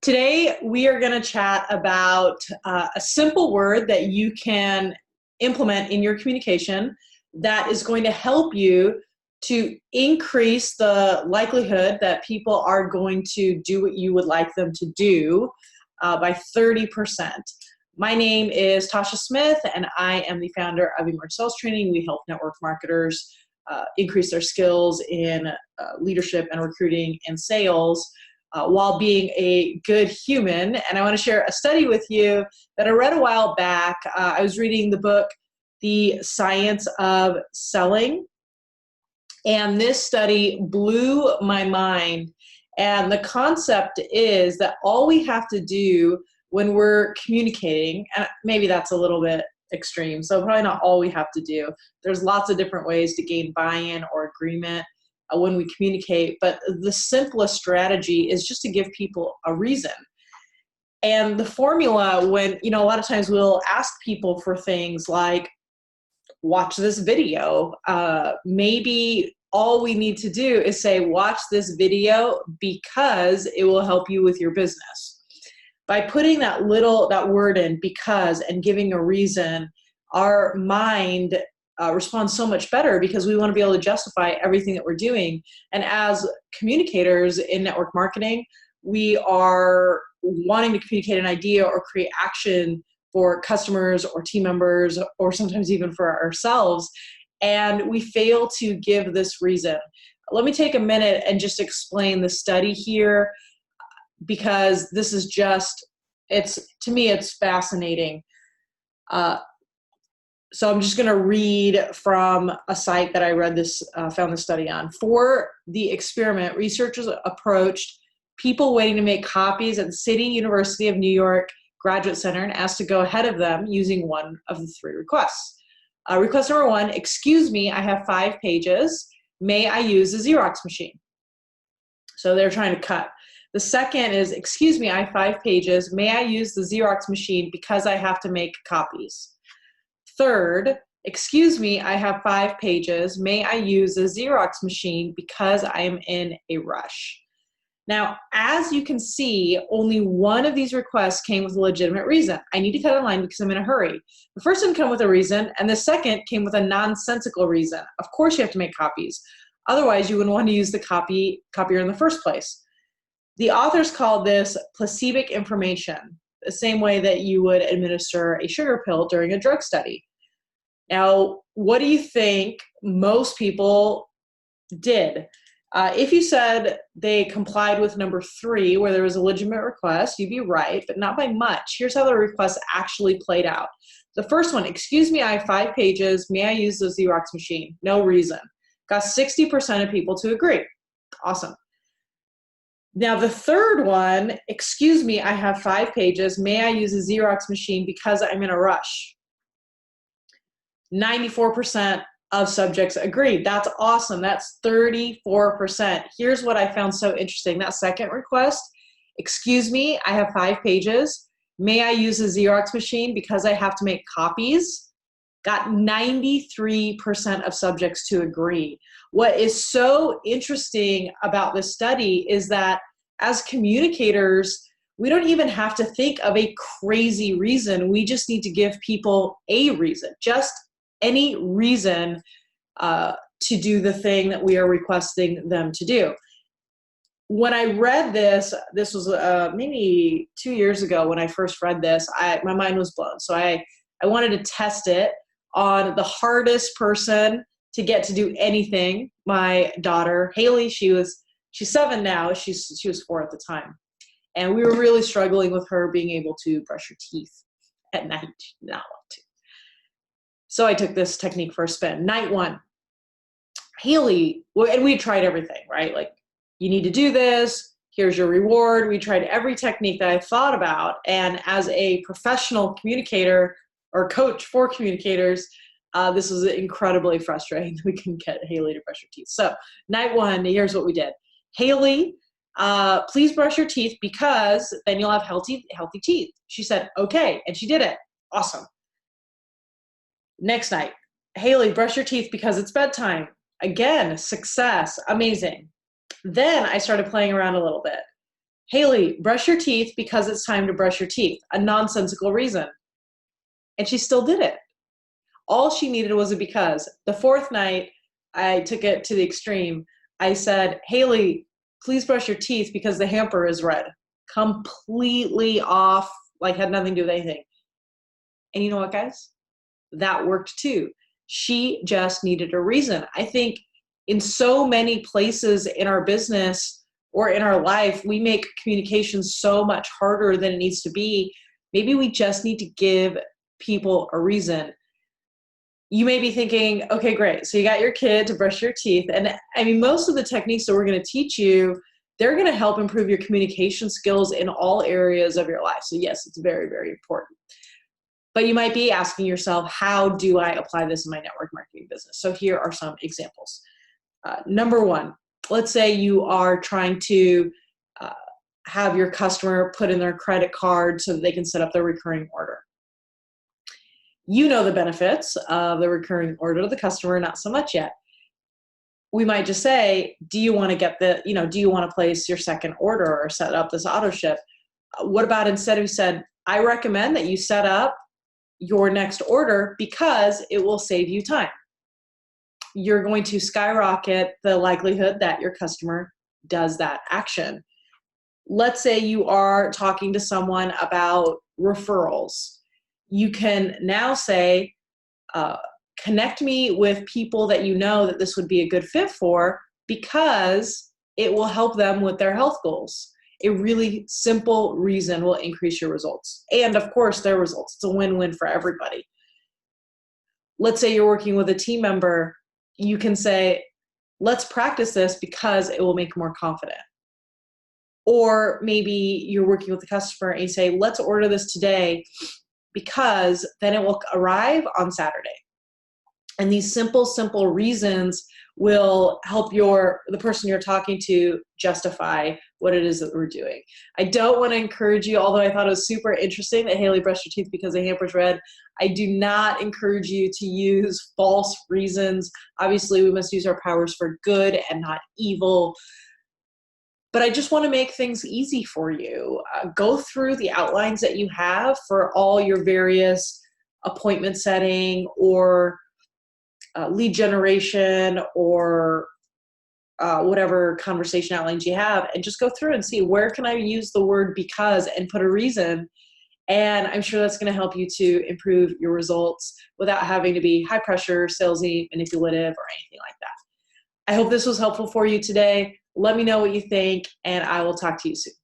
Today, we are going to chat about a simple word that you can implement in your communication that is going to help you to increase the likelihood that people are going to do what you would like them to do by 30%. My name is Tasha Smith, and I am the founder of Emerge Sales Training. We help network marketers increase their skills in leadership and recruiting and sales while being a good human. And I want to share a study with you that I read a while back. I was reading the book, The Science of Selling, and this study blew my mind. And the concept is that all we have to do when we're communicating, and maybe that's a little bit extreme, so probably not all we have to do. There's lots of different ways to gain buy-in or agreement when we communicate, but the simplest strategy is just to give people a reason. And the formula, when, a lot of times we'll ask people for things like, watch this video. Maybe all we need to do is say, watch this video because it will help you with your business. By putting that word in, because, and giving a reason, our mind responds so much better because we want to be able to justify everything that we're doing. And as communicators in network marketing, we are wanting to communicate an idea or create action for customers or team members, or sometimes even for ourselves, and we fail to give this reason. Let me take a minute and just explain the study here, because this is to me, it's fascinating. So I'm just going to read from a site that I found this study on. For the experiment, researchers approached people waiting to make copies at the City University of New York Graduate Center and asked to go ahead of them using one of the three requests. Request number one, excuse me, I have 5 pages. May I use the Xerox machine? So they're trying to cut. The second is, excuse me, I have 5 pages. May I use the Xerox machine because I have to make copies? Third, excuse me, I have 5 pages. May I use the Xerox machine because I am in a rush? Now, as you can see, only one of these requests came with a legitimate reason. I need to cut a line because I'm in a hurry. The first didn't come with a reason, and the second came with a nonsensical reason. Of course you have to make copies. Otherwise, you wouldn't want to use the copier in the first place. The authors call this placebo information, the same way that you would administer a sugar pill during a drug study. Now, what do you think most people did? If you said they complied with number 3, where there was a legitimate request, you'd be right, but not by much. Here's how the request actually played out. The first one, excuse me, I have 5 pages. May I use the Xerox machine? No reason. Got 60% of people to agree. Awesome. Now, the third one, excuse me, I have 5 pages. May I use a Xerox machine because I'm in a rush? 94% of subjects agreed. That's awesome. That's 34%. Here's what I found so interesting. That second request, excuse me, I have 5 pages. May I use a Xerox machine because I have to make copies? Got 93% of subjects to agree. What is so interesting about this study is that as communicators, we don't even have to think of a crazy reason. We just need to give people a reason, just any reason to do the thing that we are requesting them to do. When I read this was maybe 2 years ago when I first read this, my mind was blown. So I wanted to test it on the hardest person to get to do anything. My daughter, Haley, she's 7 now. She was 4 at the time. And we were really struggling with her being able to brush her teeth at night. She did not want to. So I took this technique for a spin. Night 1, Haley, and we tried everything, right? Like, you need to do this. Here's your reward. We tried every technique that I thought about. And as a professional communicator or coach for communicators, this was incredibly frustrating. We couldn't get Haley to brush her teeth. So night 1, here's what we did. Haley, please brush your teeth because then you'll have healthy teeth. She said, okay. And she did it. Awesome. Next night, Haley, brush your teeth because it's bedtime. Again, success, amazing. Then I started playing around a little bit. Haley, brush your teeth because it's time to brush your teeth. A nonsensical reason. And she still did it. All she needed was a because. The fourth night, I took it to the extreme. I said, Haley, please brush your teeth because the hamper is red. Completely off, like had nothing to do with anything. And you know what, guys? That worked too. She just needed a reason. I think in so many places in our business or in our life, we make communication so much harder than it needs to be. Maybe we just need to give people a reason. You may be thinking, okay, great. So you got your kid to brush your teeth. And I mean, most of the techniques that we're going to teach you, they're going to help improve your communication skills in all areas of your life. So yes, it's very, very important. But you might be asking yourself, how do I apply this in my network marketing business? So here are some examples. Number one, let's say you are trying to have your customer put in their credit card so that they can set up their recurring order. You know the benefits of the recurring order to the customer, not so much yet. We might just say, do you want to do you want to place your second order or set up this auto ship? What about instead of you said, I recommend that you set up your next order because it will save you time. You're going to skyrocket the likelihood that your customer does that action. Let's say you are talking to someone about referrals. You can now say, connect me with people that you know that this would be a good fit for because it will help them with their health goals. A really simple reason will increase your results. And of course, their results. It's a win-win for everybody. Let's say you're working with a team member. You can say, let's practice this because it will make you more confident. Or maybe you're working with the customer and you say, let's order this today because then it will arrive on Saturday. And these simple reasons will help the person you're talking to justify what it is that we're doing. I don't want to encourage you, although I thought it was super interesting that Haley brushed her teeth because the hamper's red. I do not encourage you to use false reasons. Obviously, we must use our powers for good and not evil. But I just want to make things easy for you. Go through the outlines that you have for all your various appointment setting or lead generation or whatever conversation outlines you have, and just go through and see where can I use the word because and put a reason. And I'm sure that's going to help you to improve your results without having to be high pressure, salesy, manipulative, or anything like that. I hope this was helpful for you today. Let me know what you think, and I will talk to you soon.